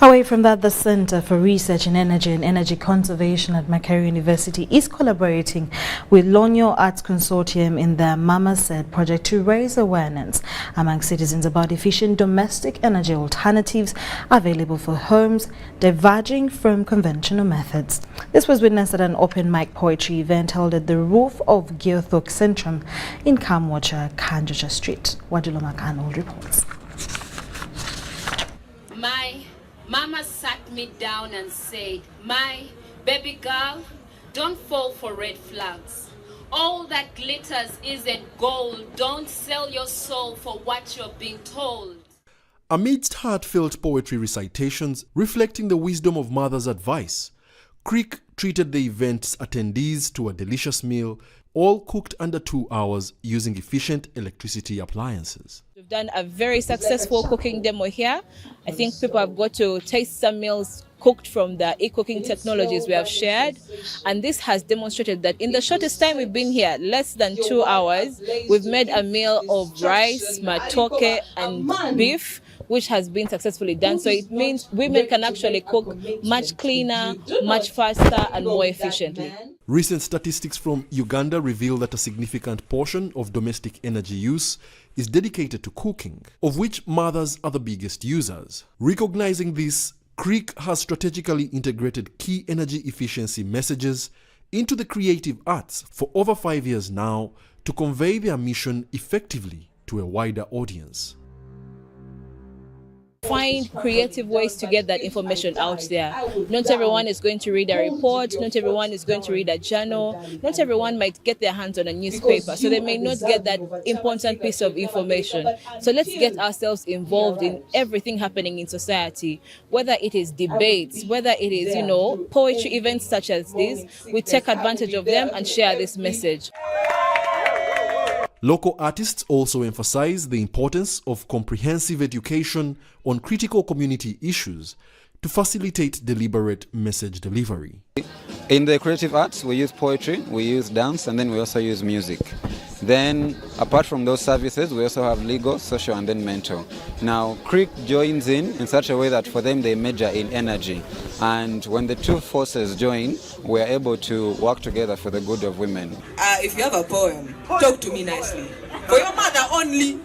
Away from that, the Center for Research in Energy and Energy Conservation at Makerere University is collaborating with Lonyo Arts Consortium in their Mama Said project to raise awareness among citizens about efficient domestic energy alternatives available for homes, diverging from conventional methods. This was witnessed at an open mic poetry event held at the roof of Geothok Centrum in Kamwacha, Kanjusha Street. Waduloma Arnold reports. My mama sat me down and said, my baby girl, don't fall for red flags. All that glitters isn't gold. Don't sell your soul for what you're being told. Amidst heartfelt poetry recitations reflecting the wisdom of mother's advice, Creek treated the event's attendees to a delicious meal, all cooked under 2 hours using efficient electricity appliances. We've done a very successful cooking demo here. I think people have got to taste some meals cooked from the e-cooking technologies we have shared. And this has demonstrated that in the shortest time we've been here, less than 2 hours, we've made a meal of rice, matoke, and beef, which has been successfully done. So it means women can actually cook much cleaner, much faster, and more efficiently. Recent statistics from Uganda reveal that a significant portion of domestic energy use is dedicated to cooking, of which mothers are the biggest users. Recognizing this, Creek has strategically integrated key energy efficiency messages into the creative arts for over 5 years now to convey their mission effectively to a wider audience. Find creative ways to get that information out there. Not everyone is going to read a report, not everyone is going to read a journal, not everyone might get their hands on a newspaper, so they may not get that important piece of information. So let's get ourselves involved in everything happening in society, whether it is debates, whether it is, poetry events such as these. We take advantage of them and share this message. Local artists also emphasize the importance of comprehensive education on critical community issues to facilitate deliberate message delivery. In the creative arts, we use poetry, we use dance, and then we also use music. Then, apart from those services, we also have legal, social, and then mental. Now, Creek joins in such a way that for them they major in energy. And when the two forces join, we are able to work together for the good of women. If you have a poem, talk to me nicely. For your mother only.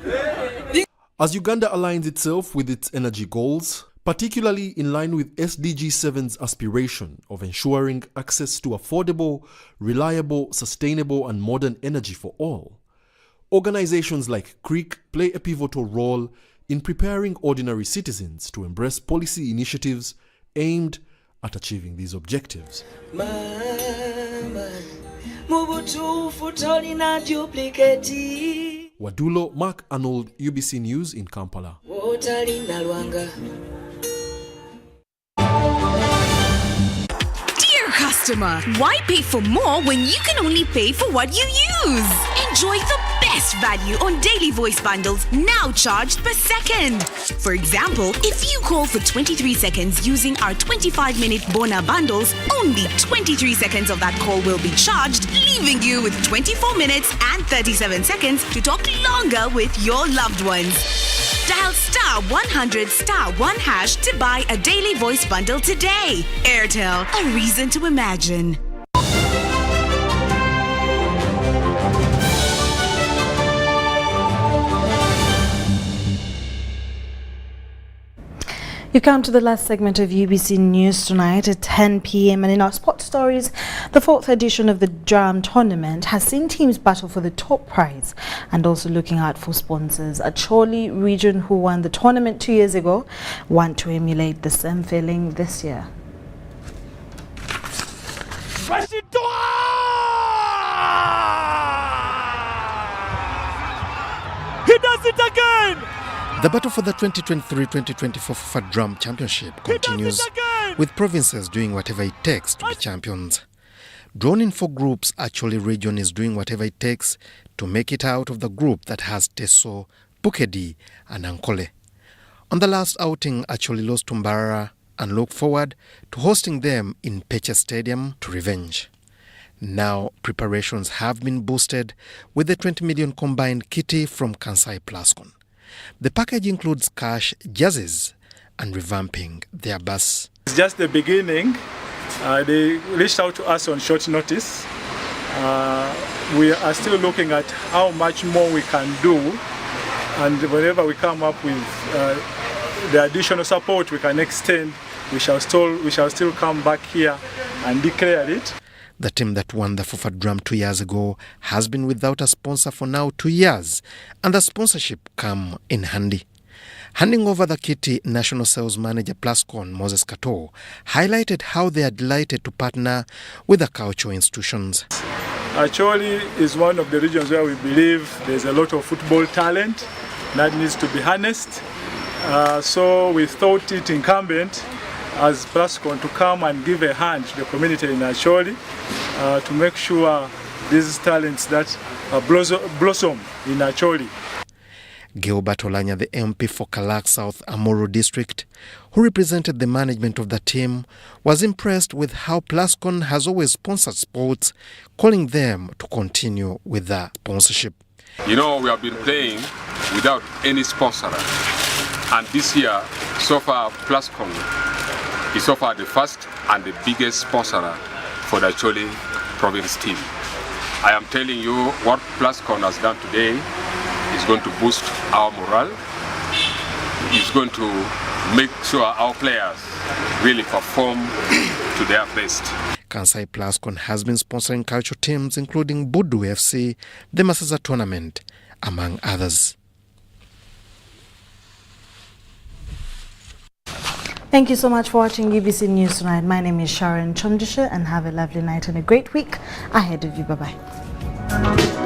As Uganda aligns itself with its energy goals, particularly in line with SDG 7's aspiration of ensuring access to affordable, reliable, sustainable, and modern energy for all, organizations like Creek play a pivotal role in preparing ordinary citizens to embrace policy initiatives aimed at achieving these objectives. Wadulo Mark Arnold, UBC News in Kampala. Dear customer, why pay for more when you can only pay for what you use? Enjoy the best value on daily voice bundles now charged per second. For example, if you call for 23 seconds using our 25-minute Bona bundles, only 23 seconds of that call will be charged, leaving you with 24 minutes and 37 seconds to talk longer with your loved ones. Dial *100 *1# to buy a daily voice bundle today. Airtel, a reason to imagine. You come to the last segment of UBC News tonight at 10 p.m. and in our sports stories, the 4th edition of the Drum Tournament has seen teams battle for the top prize and also looking out for sponsors. Acholi region, who won the tournament 2 years ago, want to emulate the same feeling this year. He does it again! The battle for the 2023-2024 FIFA Drum Championship continues, with provinces doing whatever it takes to be champions. Drawn in 4 groups, Acholi region is doing whatever it takes to make it out of the group that has Teso, Bukedi and Ankole. On the last outing, Acholi lost to Mbarara and look forward to hosting them in Peche Stadium to revenge. Now, preparations have been boosted with the 20 million combined kitty from Kansai Plascon. The package includes cash, jerseys and revamping their bus. It's just the beginning. They reached out to us on short notice. We are still looking at how much more we can do, and whenever we come up with the additional support we can extend, we shall still come back here and declare it. The team that won the FIFA Drum 2 years ago has been without a sponsor for now 2 years, and the sponsorship come in handy. Handing over the kitty, National Sales Manager Plascon, Moses Kato, highlighted how they are delighted to partner with the cultural institutions. Acholi is one of the regions where we believe there's a lot of football talent that needs to be harnessed. So we thought it incumbent as Plascon to come and give a hand to the community in Acholi to make sure these talents that blossom in Acholi. Gilbert Olanya, the MP for Kalak South Amoro District, who represented the management of the team, was impressed with how Plascon has always sponsored sports, calling them to continue with the sponsorship. You know, we have been playing without any sponsor, and this year, so far, Plascon is so far the first and the biggest sponsor for the Acholi province team. I am telling you what Plascon has done today is going to boost our morale. It's going to make sure our players really perform to their best. Kansai Plascon has been sponsoring cultural teams including Budu FC, the Masasa tournament, among others. Thank you so much for watching UBC News tonight. My name is Sharon Chomdisha, and have a lovely night and a great week ahead of you. Bye-bye.